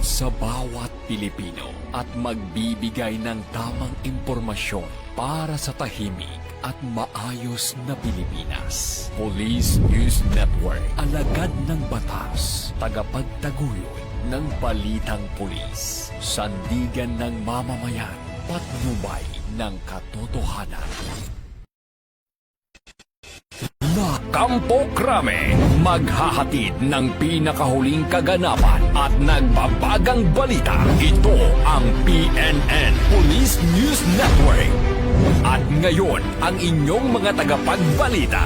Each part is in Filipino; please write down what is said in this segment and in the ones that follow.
sa bawat Pilipino at magbibigay ng tamang impormasyon para sa tahimik at maayos na Pilipinas. Police News Network, alagad ng batas, tagapagtaguyod ng balitang pulis, sandigan ng mamamayan, patnubay ng katotohanan. Kampo Krame, maghahatid ng pinakahuling kaganapan at nagbabagang balita. Ito ang PNN Police News Network. At ngayon, ang inyong mga tagapagbalita.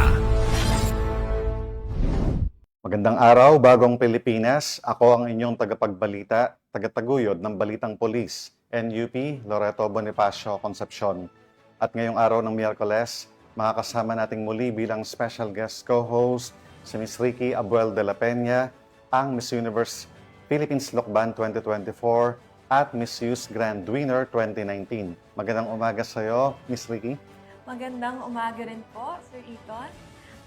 Magandang araw, Bagong Pilipinas. Ako ang inyong tagapagbalita, tagataguyod ng Balitang Pulis, NUP Loreto Bonifacio Concepcion. At ngayong araw ng Miyerkules, makakasama nating muli bilang special guest co-host si Ms. Ricky Abuel de la Peña, ang Miss Universe Philippines Lokban 2024 at Miss Youth Grand Winner 2019. Magandang umaga sa iyo, Ms. Ricky. Magandang umaga rin po, Sir Eton.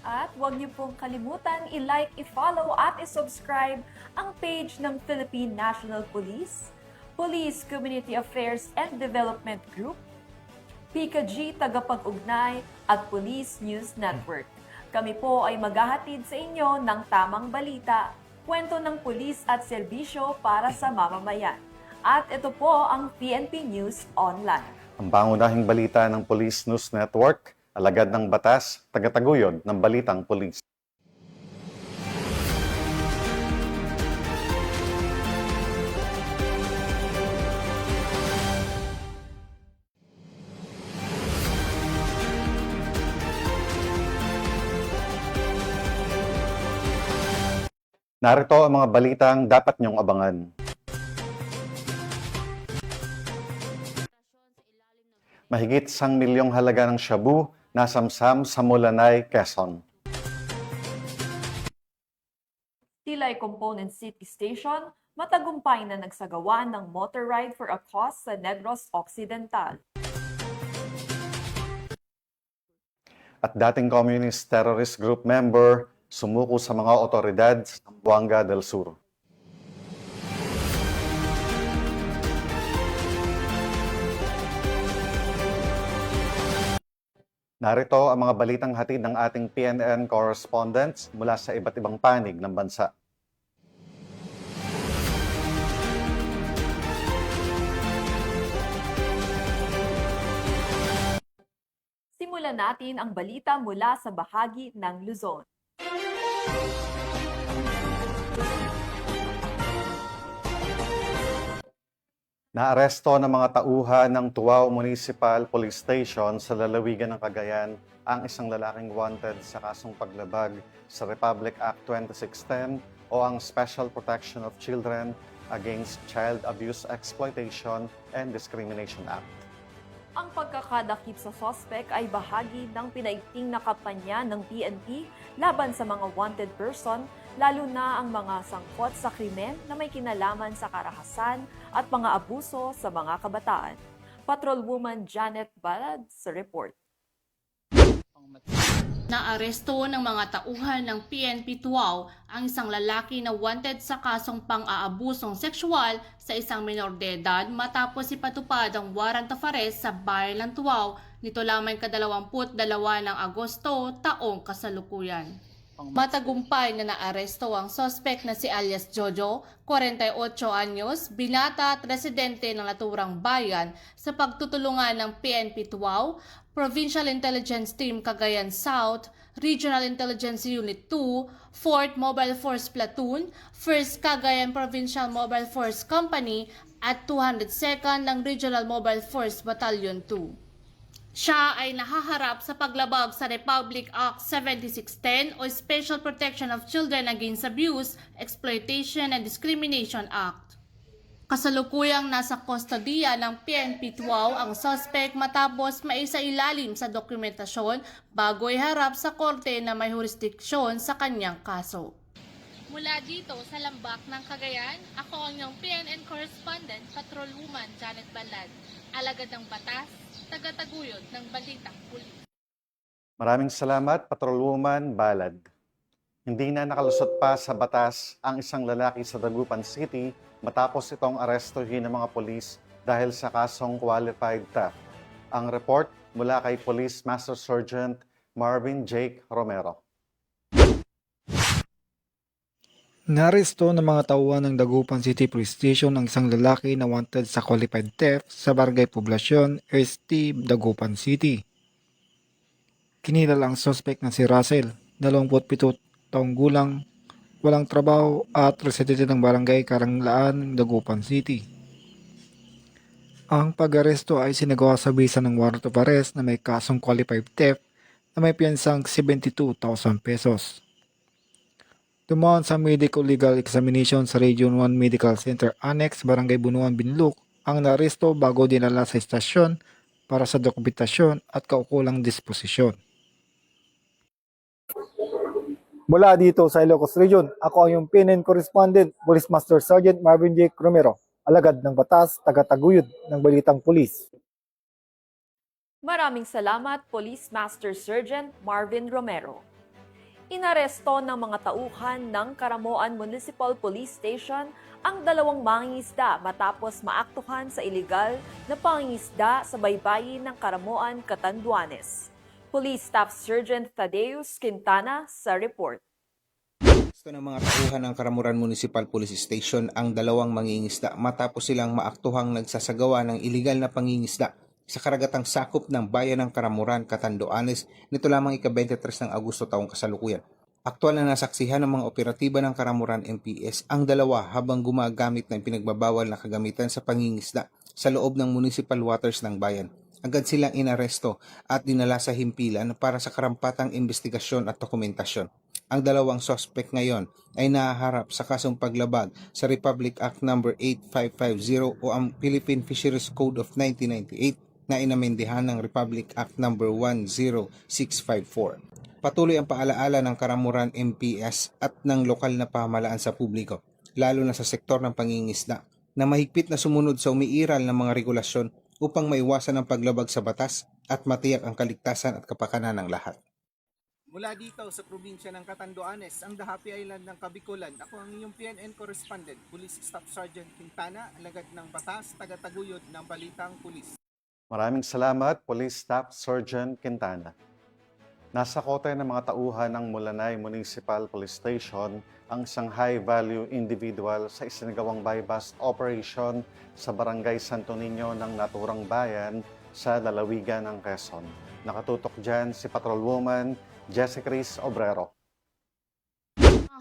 At huwag niyo pong kalimutan i-like, i-follow at i-subscribe ang page ng Philippine National Police, Police Community Affairs and Development Group, PICA-G Tagapag-Ugnay at Police News Network. Kami po ay maghahatid sa inyo ng tamang balita, kwento ng pulis at serbisyo para sa mamamayan. At ito po ang PNP News Online. Ang pangunahing balita ng Police News Network, alagad ng batas, tagataguyod ng Balitang Pulis. Narito ang mga balitang dapat niyong abangan. Mahigit 1 milyong halaga ng shabu nasamsam sa Mulanay, Quezon. Tilay Component City Station, matagumpay na nagsagawa ng motor ride for a cause sa Negros Occidental. At dating communist terrorist group member, sumuko sa mga otoridad sa Zamboanga del Sur. Narito ang mga balitang hatid ng ating PNN correspondents mula sa iba't ibang panig ng bansa. Simulan natin ang balita mula sa bahagi ng Luzon. Naaresto ng mga tauhan ng Tuaw Municipal Police Station sa lalawigan ng Cagayan ang isang lalaking wanted sa kasong paglabag sa Republic Act 2610 o ang Special Protection of Children Against Child Abuse, Exploitation, and Discrimination Act. Ang pagkakadakip sa sospek ay bahagi ng pinaigting na kampanya ng PNP laban sa mga wanted person, lalo na ang mga sangkot sa krimen na may kinalaman sa karahasan at mga abuso sa mga kabataan. Patrolwoman Janet Balad sa report. Naaresto ng mga tauhan ng PNP Tuaw ang isang lalaki na wanted sa kasong pang-aabusong sexual sa isang minor de edad matapos ipatupad ang warrant of arrest sa bayan ng Tuaw nito lamang ka-22 ng Agosto taong kasalukuyan. Matagumpay na naaresto ang suspect na si alias Jojo, 48 anyos, binata at residente ng naturang bayan sa pagtutulungan ng PNP Tuaw, Provincial Intelligence Team Cagayan South, Regional Intelligence Unit 2, 4th Mobile Force Platoon, 1st Cagayan Provincial Mobile Force Company at 202nd ng Regional Mobile Force Battalion 2. Siya ay nahaharap sa paglabag sa Republic Act 7610 o Special Protection of Children Against Abuse, Exploitation, and Discrimination Act. Kasalukuyang nasa kustodiya ng PNP Tuaw ang suspect matapos maisailalim sa dokumentasyon bago iharap sa korte na may jurisdiksyon sa kanyang kaso. Mula dito sa Lambak ng Cagayan, ako ang iyong PNN correspondent, Patrolwoman Janet Balad, alagad ng batas, tagataguyod ng Balitang Pulis. Maraming salamat, Patrolwoman Balad. Hindi na nakalusot pa sa batas ang isang lalaki sa Dagupan City matapos itong arestuhin ng mga pulis dahil sa kasong qualified theft. Ang report mula kay Police Master Sergeant Marvin Jake Romero. Naresto ng mga tauhan ng Dagupan City Police Station ang isang lalaki na wanted sa qualified theft sa Barangay Poblasyon, ST, Dagupan City. Kinilala ang suspect na si Russell, 27 taong gulang, walang trabaho at residente ng Barangay Karanglaan, Dagupan City. Ang pag-aresto ay sinagawa sa bisa ng warrant of arrest na may kasong qualified theft na may piyansang 72,000 pesos. Dumaan sa medical legal examination sa Region 1 Medical Center Annex, Barangay Bunuan, Binluk, ang naresto bago dinala sa istasyon para sa dokumentasyon at kaukulang disposisyon. Mula dito sa Ilocos Region, ako ang iyong PNN Correspondent, Police Master Sergeant Marvin J. Romero, alagad ng batas, taga-taguyod ng Balitang Pulis. Maraming salamat, Police Master Sergeant Marvin Romero. Inaresto ng mga tauhan ng Karamoan Municipal Police Station ang 2 mangingisda matapos maaktuhan sa iligal na pangingisda sa baybayin ng Karamoan, Catanduanes. Police Staff Sergeant Thaddeus Quintana sa report. Gusto ng mga tauhan ng Karamuran Municipal Police Station ang 2 mangingisda matapos silang maaktuhang nagsasagawa ng iligal na pangingisda sa karagatang sakop ng bayan ng Karamuran, Catanduanes nito lamang ika-23 ng Agosto taong kasalukuyan. Aktual na nasaksihan ng mga operatiba ng Karamuran MPS ang 2 habang gumagamit ng pinagbabawal na kagamitan sa pangingisda sa loob ng municipal waters ng bayan. Agad silang inaresto at dinala sa himpilan para sa karampatang investigasyon at dokumentasyon. Ang 2 suspect ngayon ay nahaharap sa kasong paglabag sa Republic Act No. 8550 o ang Philippine Fisheries Code of 1998 na inamendihan ng Republic Act No. 10654. Patuloy ang paalaala ng Karamuran MPS at ng lokal na pamahalaan sa publiko, lalo na sa sektor ng pangingisda, na mahigpit na sumunod sa umiiral ng mga regulasyon upang maiwasan ang paglabag sa batas at matiyak ang kaligtasan at kapakanan ng lahat. Mula dito sa probinsya ng Catanduanes, ang The Happy Island ng Kabikulan, ako ang inyong PNN Correspondent, Police Staff Sergeant Quintana, alagad ng batas, taga-taguyod ng Balitang Pulis. Maraming salamat, Police Staff Sergeant Quintana. Nasa kote ng mga tauhan ng Mulanay Municipal Police Station ang isang high-value individual sa isinagawang buy-bust operation sa Barangay Santo Niño ng naturang bayan sa lalawigan ng Quezon. Nakatutok dyan si Patrolwoman Jessica Cris Obrero.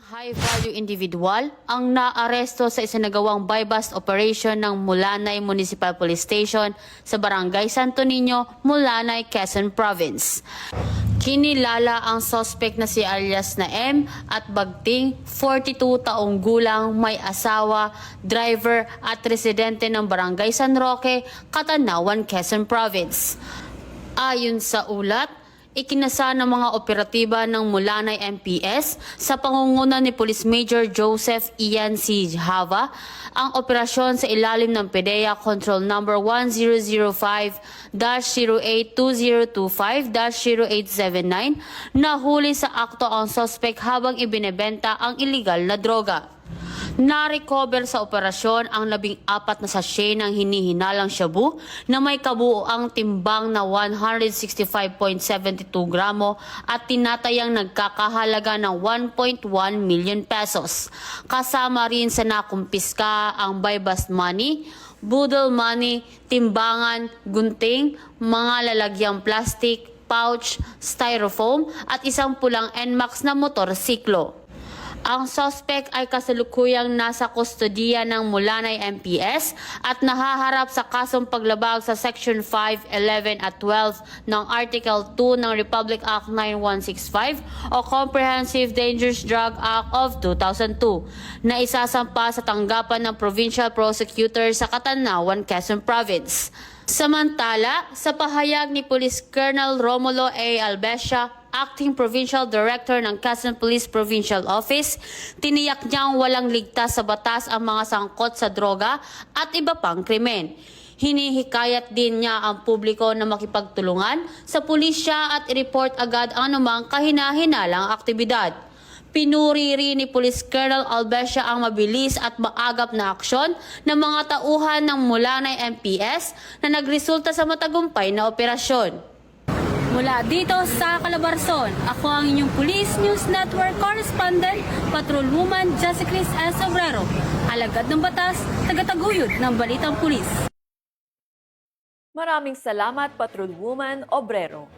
High-value individual ang naaresto sa isinagawang buy-bust operation ng Mulanay Municipal Police Station sa Barangay Santo Niño, Mulanay, Quezon Province. Kinilala ang suspect na si alias na M at Bagting, 42 taong gulang, may asawa, driver at residente ng Barangay San Roque, Catanawan, Quezon Province. Ayon sa ulat, ikinasa ng mga operatiba ng Mulanay MPS sa pangunguna ni Police Major Joseph Ian C. Hava ang operasyon sa ilalim ng PDEA Control Number 1005-082025-0879 na huli sa akto ang suspect habang ibinebenta ang iligal na droga. Na-recover sa operasyon ang 14 na sachet ng hinihinalang shabu na may kabuoang timbang na 165.72 gramo at tinatayang nagkakahalaga ng 1.1 million pesos. Kasama rin sa nakumpiska ang buy-bust money, budol money, timbangan, gunting, mga lalagyang plastic, pouch, styrofoam at isang pulang NMAX na motorsiklo. Ang suspect ay kasalukuyang nasa kustodiya ng Mulanay MPS at nahaharap sa kasong paglabag sa Section 5, 11 at 12 ng Article 2 ng Republic Act 9165 o Comprehensive Dangerous Drug Act of 2002 na isasampa sa tanggapan ng Provincial Prosecutor sa Catanawan, Quezon Province. Samantala, sa pahayag ni Police Colonel Romulo A. Albesia, Acting Provincial Director ng Quezon Police Provincial Office, tiniyak niyang walang ligtas sa batas ang mga sangkot sa droga at iba pang krimen. Hinihikayat din niya ang publiko na makipagtulungan sa pulisya at i-report agad ang anumang kahina-hinalang aktibidad. Pinuri rin ni Police Colonel Albesia ang mabilis at maagap na aksyon ng mga tauhan ng Mulanay MPS na nagresulta sa matagumpay na operasyon. Mula dito sa Calabarzon, ako ang inyong Police News Network Correspondent, Patrolwoman Jessicris S. Obrero, alagad ng batas, tagataguyod ng Balitang Pulis. Maraming salamat, Patrolwoman Obrero.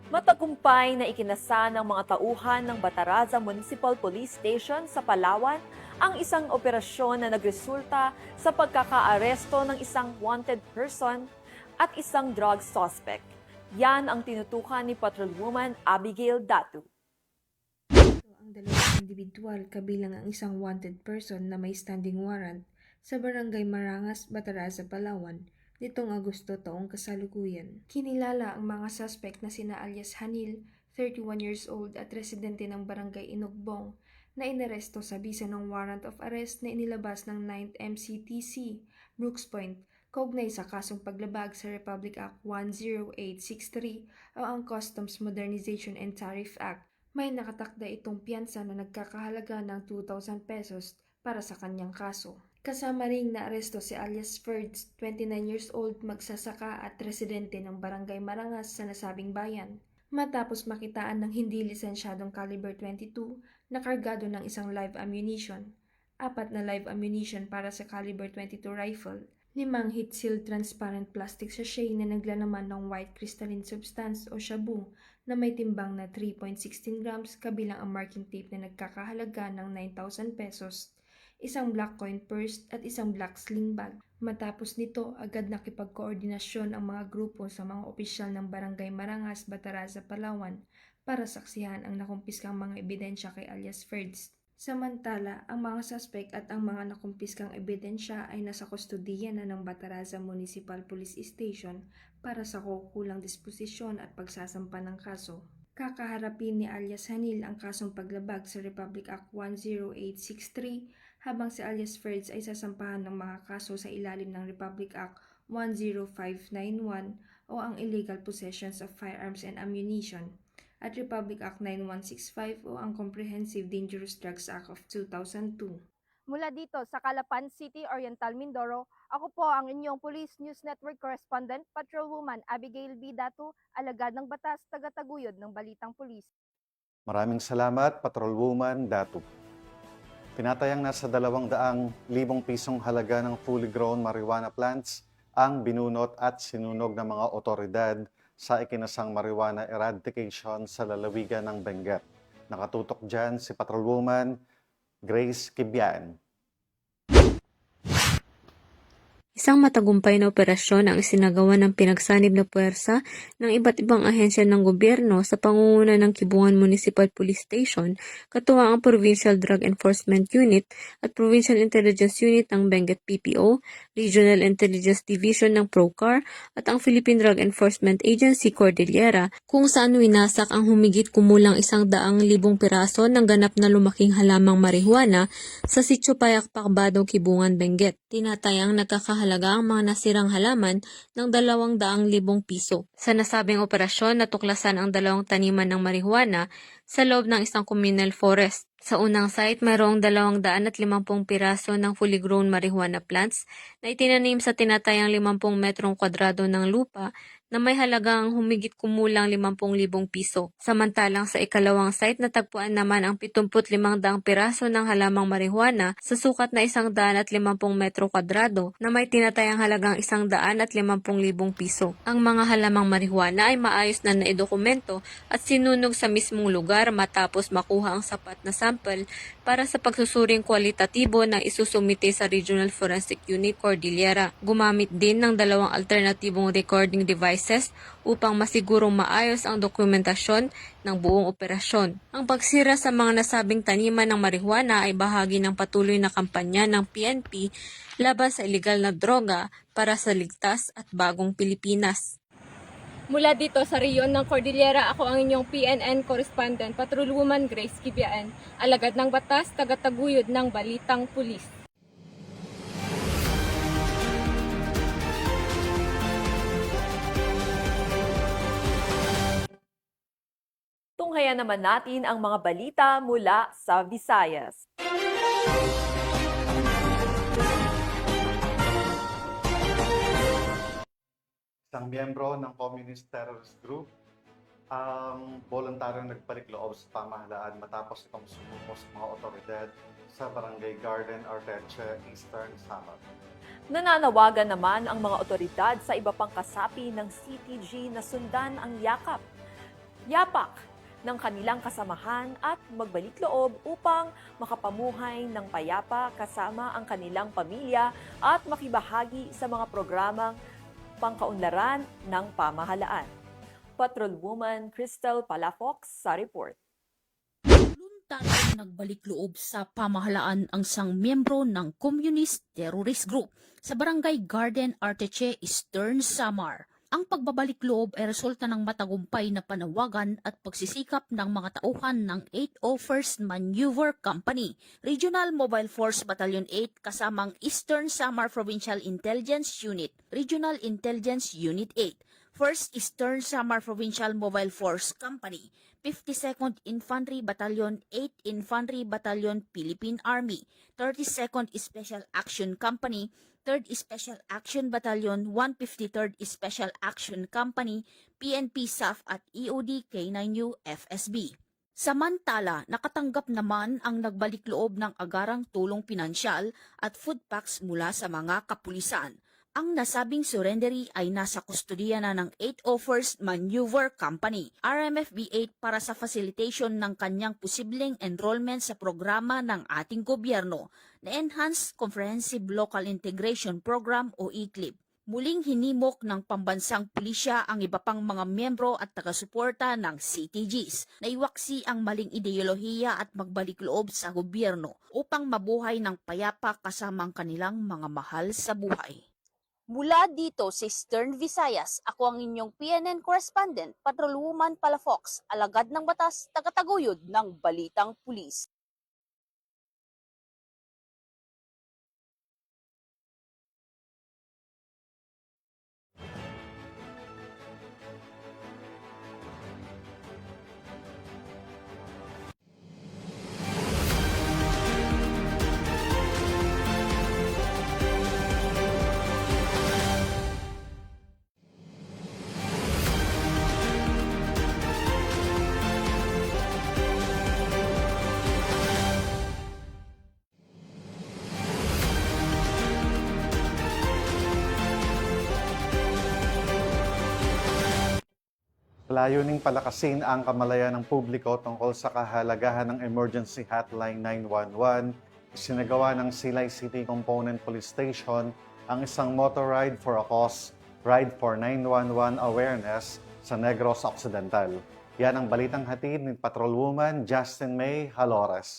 Matagumpay na ikinasa ng mga tauhan ng Bataraza Municipal Police Station sa Palawan ang isang operasyon na nagresulta sa pagkakaaresto ng isang wanted person at isang drug suspect. Yan ang tinutukan ni Patrolwoman Abigail Datu. Ang dalawang individual kabilang ang isang wanted person na may standing warrant sa Barangay Marangas, Bataraza, Palawan nitong Agosto taong kasalukuyan. Kinilala ang mga suspect na sina alias Hanil, 31 years old at residente ng Barangay Inugbong na inaresto sa bisa ng warrant of arrest na inilabas ng 9th MCTC, Brooks Point, kaugnay sa kasong paglabag sa Republic Act 10863 o ang Customs Modernization and Tariff Act. May nakatakda itong piyansa na nagkakahalaga ng 2,000 pesos para sa kanyang kaso. Kasama ring naaresto si alias Ferds, 29 years old, magsasaka at residente ng Barangay Marangas sa nasabing bayan. Matapos makitaan ng hindi lisensyadong caliber 22 na kargado ng isang live ammunition, 4 na live ammunition para sa caliber 22 rifle, 5 heat-sealed transparent plastic sachet na naglalaman ng white crystalline substance o shabu na may timbang na 3.16 grams kabilang ang marking tape na nagkakahalaga ng 9,000 pesos, isang black coin purse at isang black sling bag. Matapos nito, agad nakipagkoordinasyon ang mga grupo sa mga opisyal ng Barangay Marangas, Bataraza, Palawan para saksihan ang nakumpiskang mga ebidensya kay alias Ferds. Samantala, ang mga suspect at ang mga nakumpiskang ebidensya ay nasa kustodiya na ng Bataraza Municipal Police Station para sa kaukulang disposisyon at pagsasampa ng kaso. Kakaharapin ni alias Hanil ang kasong paglabag sa Republic Act 10863 habang si alias Ferds ay sasampahan ng mga kaso sa ilalim ng Republic Act 10591 o ang illegal possessions of firearms and ammunition at Republic Act 9165 o ang Comprehensive Dangerous Drugs Act of 2002. Mula dito sa Calapan City, Oriental Mindoro, ako po ang inyong Police News Network Correspondent, Patrolwoman Abigail B. Datu, alagad ng batas, tagataguyod ng Balitang Pulis. Maraming salamat, Patrolwoman Datu. Tinatayang nasa 200,000 pisong halaga ng fully grown marijuana plants ang binunot at sinunog ng mga otoridad sa ikinasang marijuana eradication sa lalawigan ng Benguet. Nakatutok dyan si Patrolwoman Grace Kibian. Isang matagumpay na operasyon ang isinagawa ng pinagsanib na puwersa ng iba't ibang ahensya ng gobyerno sa pangunguna ng Kibungan Municipal Police Station, katuwang ang Provincial Drug Enforcement Unit at Provincial Intelligence Unit ng Benguet PPO, Regional Intelligence Division ng PROCAR at ang Philippine Drug Enforcement Agency Cordillera, kung saan winasak ang humigit kumulang 100,000 piraso ng ganap na lumaking halamang marihuana sa Sitio Payakpak, Badong, Kibungan, Benguet. Tinatayang nagkakahalaga ang mga nasirang halaman ng 200,000 piso. Sa nasabing operasyon, natuklasan ang 2 taniman ng marihuana sa loob ng isang communal forest. Sa unang site, mayroong 250 piraso ng fully grown marijuana plants na itinanim sa tinatayang 50 metrong kwadrado ng lupa na may halagang humigit kumulang 50,000 piso. Samantalang sa ikalawang site, natagpuan naman ang 75,000 piraso ng halamang marihuana sa sukat na 150 metro kwadrado na may tinatayang halagang 150,000 piso. Ang mga halamang marihuana ay maayos na naidokumento at sinunog sa mismong lugar matapos makuha ang sapat na sample para sa pagsusuring kwalitatibo na isusumite sa Regional Forensic Unit Cordillera. Gumamit din ng 2 alternatibong recording devices upang masigurong maayos ang dokumentasyon ng buong operasyon. Ang pagsira sa mga nasabing taniman ng marihuana ay bahagi ng patuloy na kampanya ng PNP laban sa ilegal na droga para sa ligtas at bagong Pilipinas. Mula dito sa rehiyon ng Cordillera, ako ang inyong PNN Correspondent, Patrolwoman Grace Kibian, alagad ng batas, tagataguyod ng Balitang Pulis. Tunghayan naman natin ang mga balita mula sa Visayas. Isang miyembro ng Communist Terrorist Group ang voluntaryong nagbalik loob sa pamahalaan matapos itong sumuko sa mga otoridad sa Barangay Garden, Arteche, Eastern Samar. Nananawagan naman ang mga otoridad sa iba pang kasapi ng CTG na sundan ang yapak ng kanilang kasamahan at magbalik loob upang makapamuhay ng payapa kasama ang kanilang pamilya at makibahagi sa mga programang pangkaunlaran ng pamahalaan. Patrolwoman Crystal Palafox sa report. Voluntary nagbalik loob sa pamahalaan ang isang miyembro ng Communist Terrorist Group sa Barangay Garden, Arteche, Eastern Samar. Ang pagbabalik loob ay resulta ng matagumpay na panawagan at pagsisikap ng mga tauhan ng 801st Maneuver Company, Regional Mobile Force Battalion 8 kasamang Eastern Samar Provincial Intelligence Unit, Regional Intelligence Unit 8, 1st Eastern Samar Provincial Mobile Force Company, 52nd Infantry Battalion, 8th Infantry Battalion, Philippine Army, 32nd Special Action Company, 3rd Special Action Battalion, 153rd Special Action Company, PNP SAF at EOD K9U FSB. Samantala, nakatanggap naman ang nagbalik loob ng agarang tulong pinansyal at food packs mula sa mga kapulisan. Ang nasabing surrendery ay nasa kustodiya na ng 801st Maneuver Company, RMFB-8 para sa facilitation ng kanyang posibleng enrollment sa programa ng ating gobyerno na Enhanced Comprehensive Local Integration Program o ECLIP. Muling hinimok ng pambansang pulisya ang iba pang mga miyembro at taga-suporta ng CTGs na iwaksi ang maling ideolohiya at magbalik loob sa gobyerno upang mabuhay ng payapa kasama ang kanilang mga mahal sa buhay. Mula dito sa Eastern Visayas, ako ang inyong PNN correspondent, Patrolwoman Palafox, alagad ng batas, tagataguyod ng Balitang Pulis. Layuning palakasin ang kamalayan ng publiko tungkol sa kahalagahan ng Emergency Hotline 911, isinagawa ng Silay City Component Police Station ang isang motor ride for a cause, Ride for 911 Awareness sa Negros Occidental. Yan ang balitang hatid ni Patrolwoman Justin May Halores.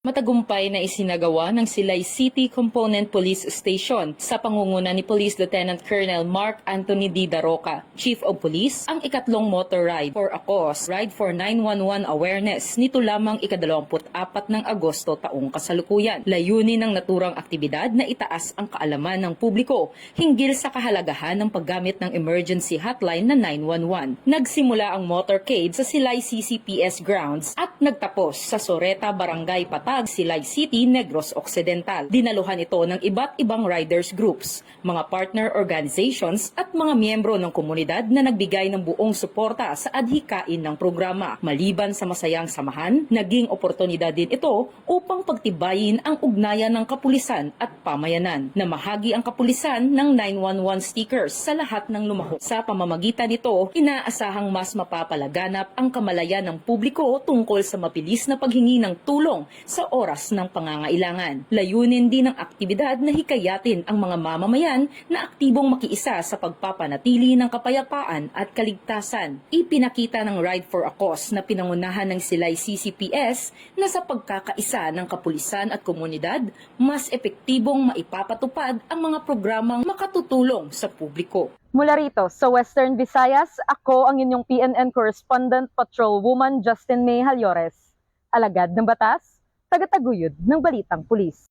Matagumpay na isinagawa ng Silay City Component Police Station sa pangunguna ni Police Lieutenant Colonel Mark Anthony D. Daroca, Chief of Police, ang ikatlong motor ride for a cause, Ride for 911 Awareness nito lamang ika-24 ng Agosto taong kasalukuyan. Layunin ng naturang aktibidad na itaas ang kaalaman ng publiko hinggil sa kahalagahan ng paggamit ng emergency hotline na 911. Nagsimula ang motorcade sa Silay CCPS grounds at nagtapos sa Soreta, Barangay Patag, Silay City, Negros Occidental. Dinaluhan ito ng iba't ibang riders groups, mga partner organizations at mga miyembro ng komunidad na nagbigay ng buong suporta sa adhikain ng programa. Maliban sa masayang samahan, naging oportunidad din ito upang pagtibayin ang ugnayan ng kapulisan at pamayanan. Namahagi ang kapulisan ng 911 stickers sa lahat ng lumahok. Sa pamamagitan nito, inaasahang mas mapapalaganap ang kamalayan ng publiko tungkol sa mabilis na paghingi ng tulong sa oras ng pangangailangan. Layunin din ng aktibidad na hikayatin ang mga mamamayan na aktibong makiisa sa pagpapanatili ng kapayapaan at kaligtasan. Ipinakita ng Ride for a Cause na pinangunahan ng Silay CCPS na sa pagkakaisa ng kapulisan at komunidad, mas epektibong maipapatupad ang mga programang makatutulong sa publiko. Mula rito sa Western Visayas, ako ang inyong PNN correspondent, Patrolwoman Justin May Halores. Alagad ng batas, tagataguyod ng Balitang Pulis.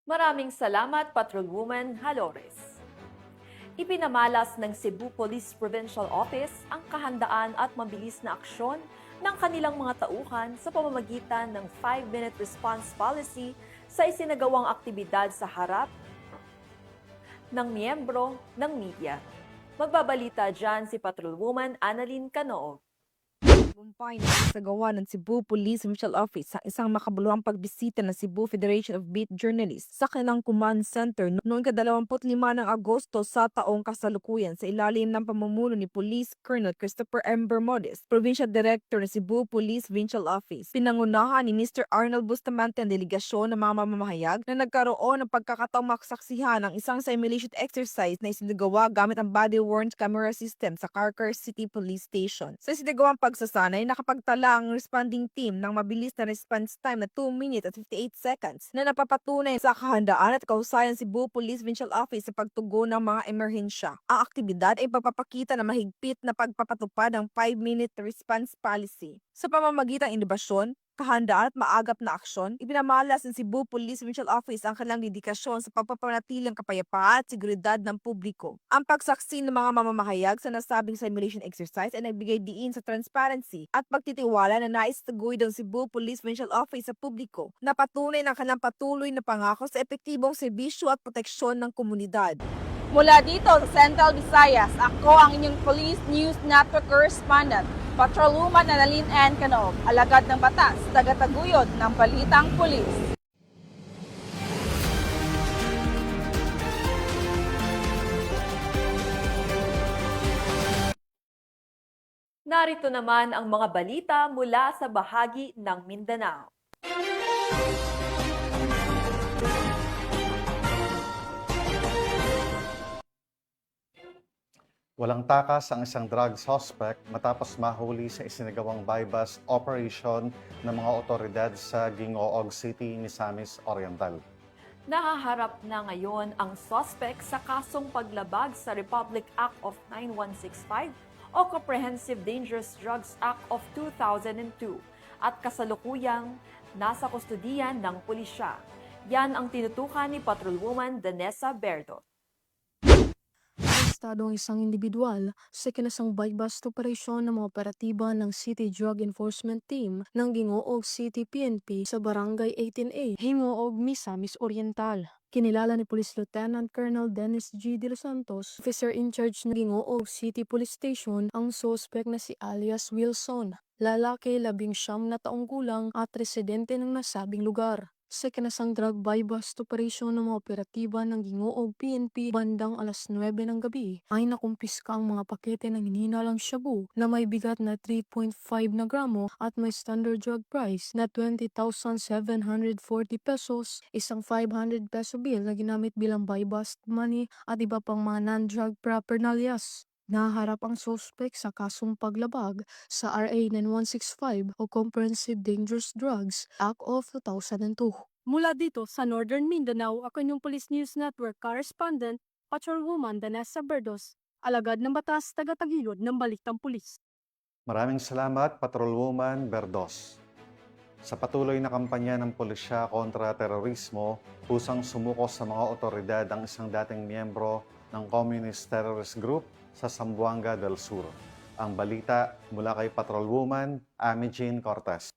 Maraming salamat, Patrolwoman Halores. Ipinamalas ng Cebu Police Provincial Office ang kahandaan at mabilis na aksyon ng kanilang mga tauhan sa pamamagitan ng 5-minute response policy sa isinagawang aktibidad sa harap ng miyembro ng media. Magbabalita dyan si Patrolwoman Annalyn Canoog. Tagumpay na isagawa ng Cebu Police Provincial Office ang isang makabuluhang pagbisita ng Cebu Federation of Beat Journalists sa kanilang command center noong 25 ng Agosto sa taong kasalukuyan sa ilalim ng pamumuno ni Police Colonel Christopher M. Bermudez, Provincial Director ng Cebu Police Provincial Office. Pinangunahan ni Mr. Arnold Bustamante ang delegasyon ng mga mamamahayag na nagkaroon ng pagkakataong makasaksihan ng isang simulation exercise na isinagawa gamit ang body-worn camera system sa Carcar City Police Station. Sa isinagawang pagsasanay, nakapagtala ang responding team ng mabilis na response time na 2 minutes at 58 seconds na napapatunay sa kahandaan at kahusayan ng Cebu Police Provincial Office sa pagtugon ng mga emerhensya. Ang aktibidad ay pagpapakita ng mahigpit na pagpapatupad ng 5-minute response policy. Sa pamamagitan ng inobasyon, kahandaan at maagap na aksyon, ipinamalas ng Cebu Police Provincial Office ang kanilang dedikasyon sa pagpapanatiling kapayapaan at seguridad ng publiko. Ang pagsaksi ng mga mamamahayag sa nasabing simulation exercise ay nagbigay diin sa transparency at pagtitiwala na nais taguyod ng Cebu Police Provincial Office sa publiko na patunay ng kanilang patuloy na pangako sa epektibong serbisyo at proteksyon ng komunidad. Mula dito sa Central Visayas, ako ang inyong Police News Network Correspondent, Patrolwoman Annalyn N. Canoog, alagad ng batas, tagataguyod ng balitang pulis. Narito naman ang mga balita mula sa bahagi ng Mindanao. Walang takas ang isang drug suspect matapos mahuli sa isinagawang buy-bust operation ng mga otoridad sa Gingoog City, Misamis Oriental. Nahaharap na ngayon ang suspect sa kasong paglabag sa Republic Act of 9165 o Comprehensive Dangerous Drugs Act of 2002 at kasalukuyang nasa kustudiyan ng pulisya. Yan ang tinutukan ni Patrolwoman Danessa Berto. Arestado ang isang individual sa kinasang buy-bust operasyon ng mga operatiba ng City Drug Enforcement Team ng Gingoog City PNP sa Barangay 18A, Gingoog, Misamis Oriental. Kinilala ni Police Lieutenant Colonel Dennis G. De Los Santos, officer in charge ng Gingoog City Police Station, ang suspect na si alias Wilson, lalaki 19 na taong gulang at residente ng nasabing lugar. Sa kinasang drug buy-bust operasyon ng mga operatiba ng Gingoog PNP bandang alas 9 ng gabi ay nakumpiska ang mga pakete ng hinihinalang shabu na may bigat na 3.5 na gramo at may standard drug price na 20,740 pesos, isang 500 peso bill na ginamit bilang buy-bust money at iba pang mga non-drug paraphernalias. Naharap ang suspect sa kasong paglabag sa RA 9165 o Comprehensive Dangerous Drugs Act of 2002. Mula dito sa Northern Mindanao, ako inyong Police News Network Correspondent, Patrolwoman Danessa Bertos, alagad ng batas, tagataguyod ng balitang pulis. Maraming salamat, Patrolwoman Berdos. Sa patuloy na kampanya ng pulisya kontra terorismo, pusang sumuko sa mga otoridad ang isang dating miyembro ng Communist Terrorist Group sa Zamboanga del Sur. Ang balita mula kay Patrolwoman Amy Jean Cortez.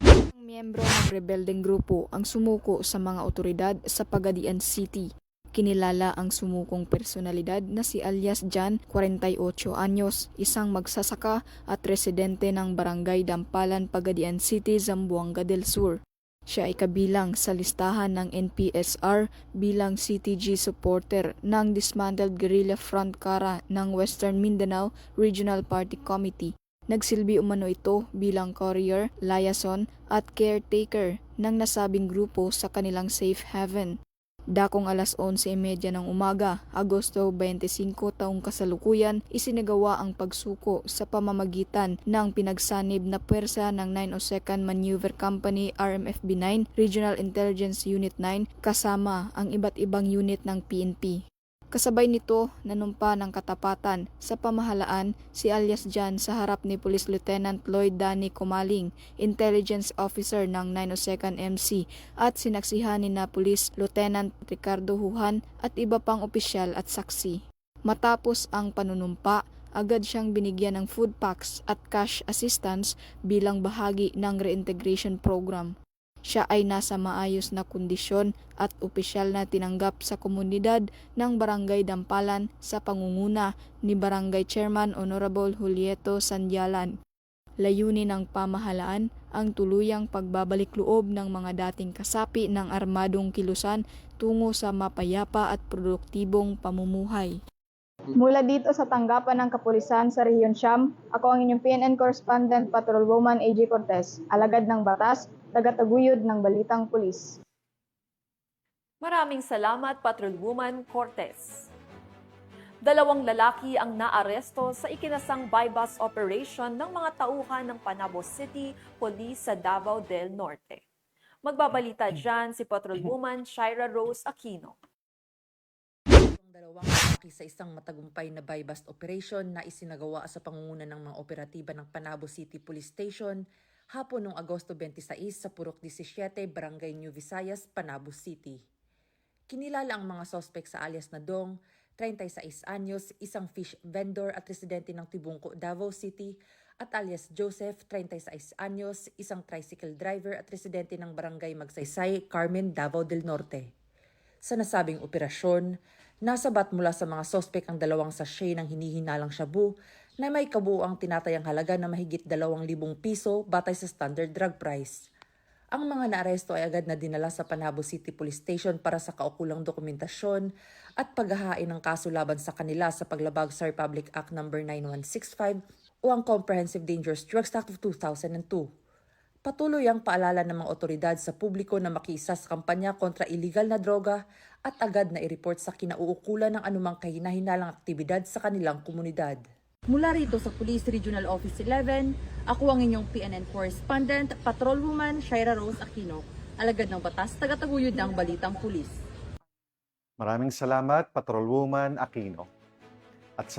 Ang miyembro ng rebeldeng grupo ang sumuko sa mga otoridad sa Pagadian City. Kinilala ang sumukong personalidad na si alias Jan, 48 anyos, isang magsasaka at residente ng Barangay Dampalan, Pagadian City, Zamboanga del Sur. Siya ay kabilang sa listahan ng NPSR bilang CTG supporter ng Dismantled Guerrilla Front Kara ng Western Mindanao Regional Party Committee. Nagsilbi umano ito bilang courier, liaison at caretaker ng nasabing grupo sa kanilang safe haven. Dakong alas 11:30 ng umaga, Agosto 25 taong kasalukuyan, isinagawa ang pagsuko sa pamamagitan ng pinagsanib na puwersa ng 902nd Maneuver Company RMFB 9 Regional Intelligence Unit 9 kasama ang iba't ibang unit ng PNP. Kasabay nito, nanumpa ng katapatan sa pamahalaan si alias Jan sa harap ni Police Lieutenant Lloyd Danny Comaling, Intelligence Officer ng 902nd MC at sinaksihan ni na Police Lieutenant Ricardo Huhan at iba pang opisyal at saksi. Matapos ang panunumpa, agad siyang binigyan ng food packs at cash assistance bilang bahagi ng reintegration program. Siya ay nasa maayos na kondisyon at opisyal na tinanggap sa komunidad ng Barangay Dampalan sa pangunguna ni Barangay Chairman Honorable Julieto Sandialan. Layunin ng pamahalaan ang tuluyang pagbabalik loob ng mga dating kasapi ng armadong kilusan tungo sa mapayapa at produktibong pamumuhay. Mula dito sa tanggapan ng kapulisan sa Rehiyon Siyam, ako ang inyong PNN Correspondent Patrolwoman AJ Cortez, alagad ng batas, tagataguyod ng Balitang Pulis. Maraming salamat, Patrolwoman Cortez. 2 lalaki ang naaresto sa ikinasang bypass operation ng mga tauhan ng Panabo City Police sa Davao del Norte. Magbabalita dyan si Patrolwoman Shaira Rose Aquino. Dalawang lalaki sa isang matagumpay na buy-bust operation na isinagawa sa pangunguna ng mga operatiba ng Panabo City Police Station hapon noong Agosto 26 sa Purok 17, Barangay New Visayas, Panabo City. Kinilala ang mga sospek sa alias na Dong, 36 anyos, isang fish vendor at residente ng Tibungko, Davao City, at alias Joseph, 36 anyos, isang tricycle driver at residente ng Barangay Magsaysay, Carmen, Davao del Norte. Sa nasabing operasyon, nasabat mula sa mga sospek ang 2 sachet ng hinihinalang shabu na may kabuuang tinatayang halaga na mahigit 2,000 piso batay sa standard drug price. Ang mga naaresto ay agad na dinala sa Panabo City Police Station para sa kaukulang dokumentasyon at paghahain ng kaso laban sa kanila sa paglabag sa Republic Act No. 9165 o ang Comprehensive Dangerous Drugs Act of 2002. Patuloy ang paalala ng mga otoridad sa publiko na makiisa sa kampanya kontra iligal na droga at agad na i-report sa kinauukulan ng anumang kahinahinalang aktibidad sa kanilang komunidad. Mula rito sa Police Regional Office 11, ako ang inyong PNN Correspondent, Patrolwoman Shaira Rose Aquino, alagad ng batas, tagataguyod ng Balitang Pulis. Maraming salamat, Patrolwoman Aquino. At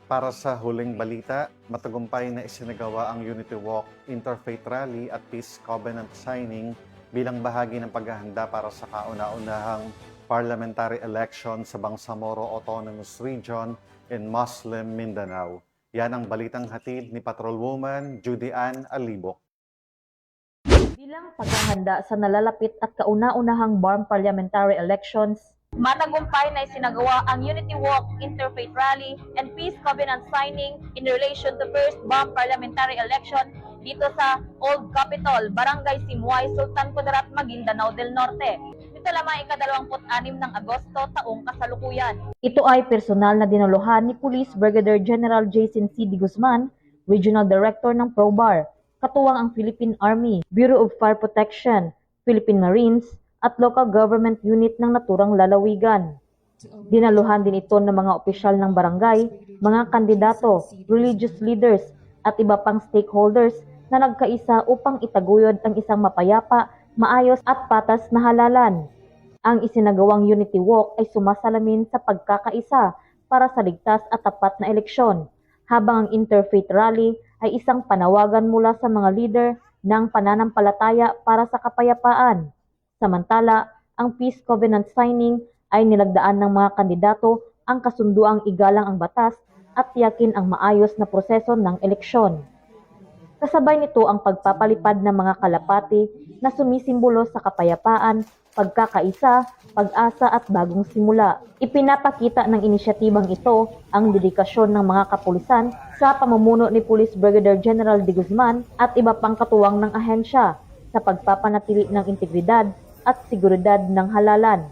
para sa huling balita, matagumpay na isinagawa ang Unity Walk, Interfaith Rally at Peace Covenant Signing bilang bahagi ng paghahanda para sa kauna-unahang parliamentary election sa Bangsamoro Autonomous Region in Muslim Mindanao. Yan ang balitang hatid ni Patrolwoman Judy Ann Alibok. Bilang paghahanda sa nalalapit at kauna-unahang BARM parliamentary elections, matagumpay na isinagawa ang Unity Walk, Interfaith Rally, and Peace Covenant Signing in relation to first BARM parliamentary election dito sa Old Capitol, Barangay Simuay, Sultan Kudarat, Maguindanao del Norte. Ito lamang ika-26 ng Agosto taong kasalukuyan. Ito ay personal na dinuluhan ni Police Brigadier General Jason C. D. Guzman, Regional Director ng ProBAR, katuwang ang Philippine Army, Bureau of Fire Protection, Philippine Marines, at local government unit ng naturang lalawigan. Dinaluhan din ito ng mga opisyal ng barangay, mga kandidato, religious leaders, at iba pang stakeholders na nagkaisa upang itaguyod ang isang mapayapa, maayos at patas na halalan. Ang isinagawang Unity Walk ay sumasalamin sa pagkakaisa para sa ligtas at tapat na eleksyon, habang ang Interfaith Rally ay isang panawagan mula sa mga leader ng pananampalataya para sa kapayapaan. Samantala, ang Peace Covenant Signing ay nilagdaan ng mga kandidato ang kasunduang igalang ang batas at tiyakin ang maayos na proseso ng eleksyon. Kasabay nito ang pagpapalipad ng mga kalapati na sumisimbolo sa kapayapaan, pagkakaisa, pag-asa at bagong simula. Ipinapakita ng inisyatibang ito ang dedikasyon ng mga kapulisan sa pamumuno ni Police Brigadier General D. Guzman at iba pang katuwang ng ahensya sa pagpapanatili ng integridad at seguridad ng halalan.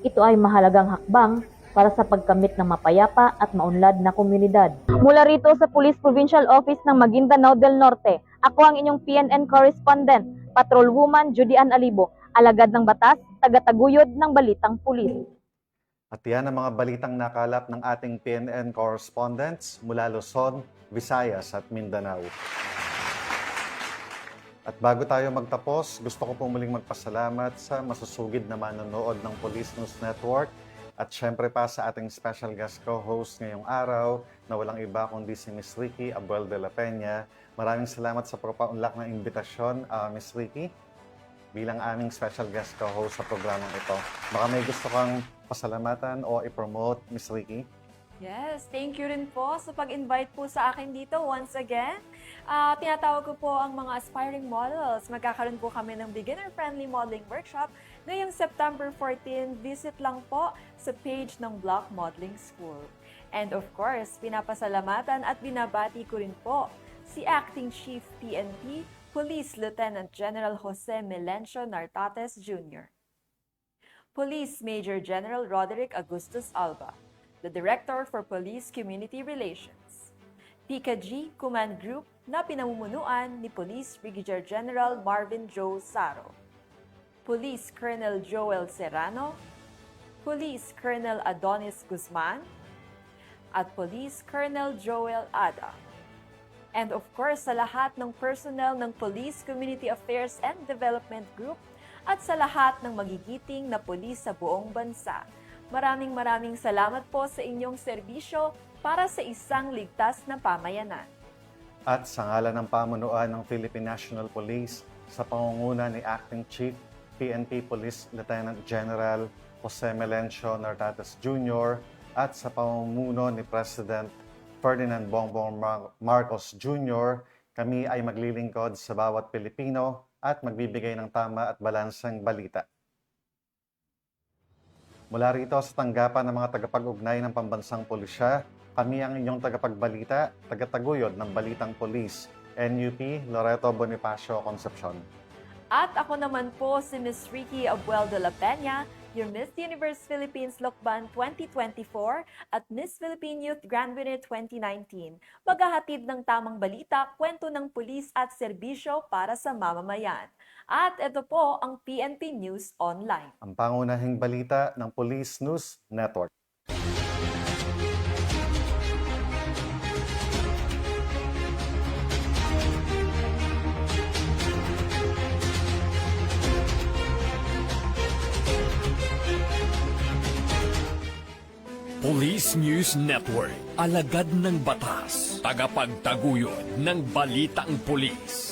Ito ay mahalagang hakbang para sa pagkamit ng mapayapa at maunlad na komunidad. Mula rito sa Police Provincial Office ng Maguindanao del Norte, ako ang inyong PNN Correspondent, Patrolwoman Judy Ann Alibo, alagad ng batas, tagataguyod ng Balitang Pulis. At yan ang mga balitang nakalap ng ating PNN correspondents mula Luzon, Visayas at Mindanao. At bago tayo magtapos, gusto ko po muling magpasalamat sa masusugid na manonood ng Police News Network at syempre pa sa ating special guest co-host ngayong araw na walang iba kundi si Miss Ricky Abuel de la Peña. Maraming salamat sa propaunlak na imbitasyon, Miss Ricky, bilang aming special guest co-host sa programang ito. Baka may gusto kang pasalamatan o i-promote, Miss Ricky? Yes, thank you rin po sa pag-invite po sa akin dito once again. Tinatawag ko po ang mga aspiring models. Magkakaroon po kami ng beginner-friendly modeling workshop ngayong September 14. Visit lang po sa page ng Block Modeling School. And of course, pinapasalamatan at binabati ko rin po si Acting Chief PNP, Police Lieutenant General Jose Melencio Nartates Jr., Police Major General Roderick Augustus Alba, the Director for Police Community Relations, PICA-G Command Group na pinamumunuan ni Police Brigadier General Marvin Joe Saro, Police Colonel Joel Serrano, Police Colonel Adonis Guzman, at Police Colonel Joel Ada. And of course, sa lahat ng personnel ng Police Community Affairs and Development Group at sa lahat ng magigiting na pulis sa buong bansa. Maraming salamat po sa inyong serbisyo para sa isang ligtas na pamayanan. At sa ngalan ng pamunuan ng Philippine National Police sa pangunguna ni Acting Chief PNP Police Lieutenant General Jose Melencio Nartates Jr. at sa pamumuno ni President Ferdinand Bongbong Marcos Jr., kami ay maglilingkod sa bawat Pilipino at magbibigay ng tama at balansang balita. Mula rito sa tanggapan ng mga tagapag-ugnay ng pambansang pulisya, kami ang inyong tagapagbalita, tagataguyod ng Balitang Pulis, NUP Loreto Bonifacio Concepcion. At ako naman po si Miss Ricky Abuel de la Peña, your Miss Universe Philippines Lokban 2024 at Miss Philippine Youth Grand Winner 2019. Maghahatid ng tamang balita, kwento ng pulis at serbisyo para sa mamamayan. At ito po ang PNP News Online. Ang pangunahing balita ng Police News Network. Police News Network, alagad ng batas, tagapagtaguyod ng balitang pulis.